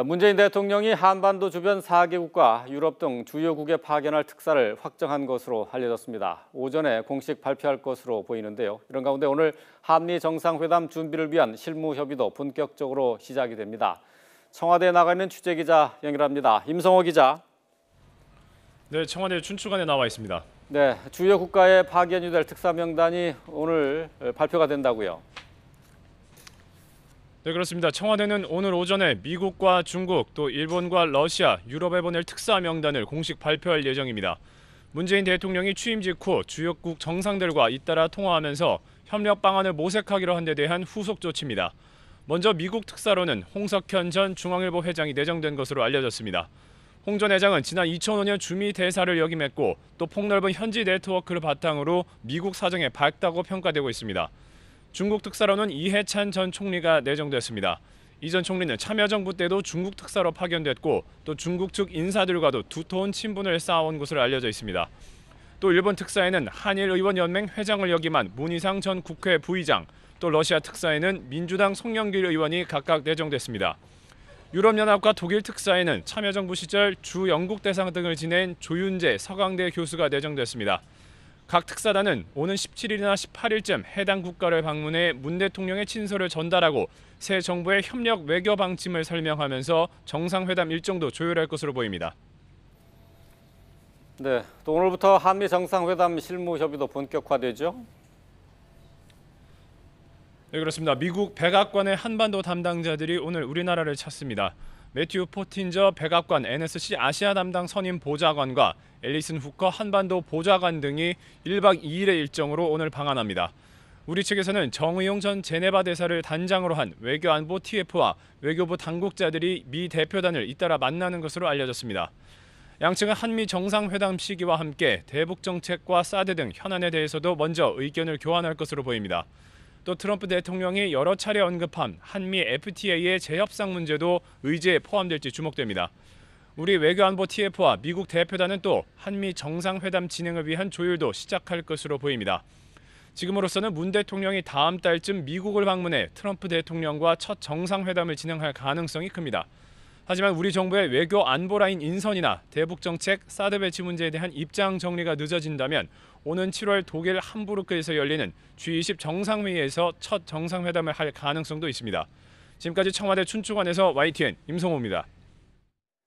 문재인 대통령이 한반도 주변 4개국과 유럽 등 주요국에 파견할 특사를 확정한 것으로 알려졌습니다. 오전에 공식 발표할 것으로 보이는데요. 이런 가운데 오늘 한미 정상회담 준비를 위한 실무 협의도 본격적으로 시작이 됩니다. 청와대에 나가 있는 취재기자 연결합니다. 임성호 기자. 네, 청와대 춘추관에 나와 있습니다. 네, 주요 국가에 파견이 될 특사 명단이 오늘 발표가 된다고요. 네, 그렇습니다. 청와대는 오늘 오전에 미국과 중국, 또 일본과 러시아, 유럽에 보낼 특사 명단을 공식 발표할 예정입니다. 문재인 대통령이 취임 직후 주요국 정상들과 잇따라 통화하면서 협력 방안을 모색하기로 한 데 대한 후속 조치입니다. 먼저 미국 특사로는 홍석현 전 중앙일보 회장이 내정된 것으로 알려졌습니다. 홍 전 회장은 지난 2005년 주미 대사를 역임했고 또 폭넓은 현지 네트워크를 바탕으로 미국 사정에 밝다고 평가되고 있습니다. 중국 특사로는 이해찬 전 총리가 내정됐습니다. 이 전 총리는 참여정부 때도 중국 특사로 파견됐고 또 중국 측 인사들과도 두터운 친분을 쌓아온 것으로 알려져 있습니다. 또 일본 특사에는 한일의원연맹 회장을 역임한 문희상 전 국회 부의장, 또 러시아 특사에는 민주당 송영길 의원이 각각 내정됐습니다. 유럽연합과 독일 특사에는 참여정부 시절 주 영국 대상 등을 지낸 조윤재 서강대 교수가 내정됐습니다. 각 특사단은 오는 17일이나 18일쯤 해당 국가를 방문해 문 대통령의 친서를 전달하고 새 정부의 협력 외교 방침을 설명하면서 정상회담 일정도 조율할 것으로 보입니다. 네, 또 오늘부터 한미 정상회담 실무 협의도 본격화되죠? 네, 그렇습니다. 미국 백악관의 한반도 담당자들이 오늘 우리나라를 찾습니다. 매튜 포틴저 백악관 NSC 아시아 담당 선임 보좌관과 앨리슨 후커 한반도 보좌관 등이 1박 2일의 일정으로 오늘 방한합니다. 우리 측에서는 정의용 전 제네바 대사를 단장으로 한 외교안보 TF와 외교부 당국자들이 미 대표단을 잇따라 만나는 것으로 알려졌습니다. 양측은 한미 정상회담 시기와 함께 대북 정책과 사드 등 현안에 대해서도 먼저 의견을 교환할 것으로 보입니다. 또 트럼프 대통령이 여러 차례 언급한 한미 FTA의 재협상 문제도 의제에 포함될지 주목됩니다. 우리 외교안보 TF와 미국 대표단은 또 한미 정상회담 진행을 위한 조율도 시작할 것으로 보입니다. 지금으로서는 문 대통령이 다음 달쯤 미국을 방문해 트럼프 대통령과 첫 정상회담을 진행할 가능성이 큽니다. 하지만 우리 정부의 외교 안보 라인 인선이나 대북 정책, 사드 배치 문제에 대한 입장 정리가 늦어진다면 오는 7월 독일 함부르크에서 열리는 G20 정상회의에서 첫 정상회담을 할 가능성도 있습니다. 지금까지 청와대 춘추관에서 YTN 임성호입니다.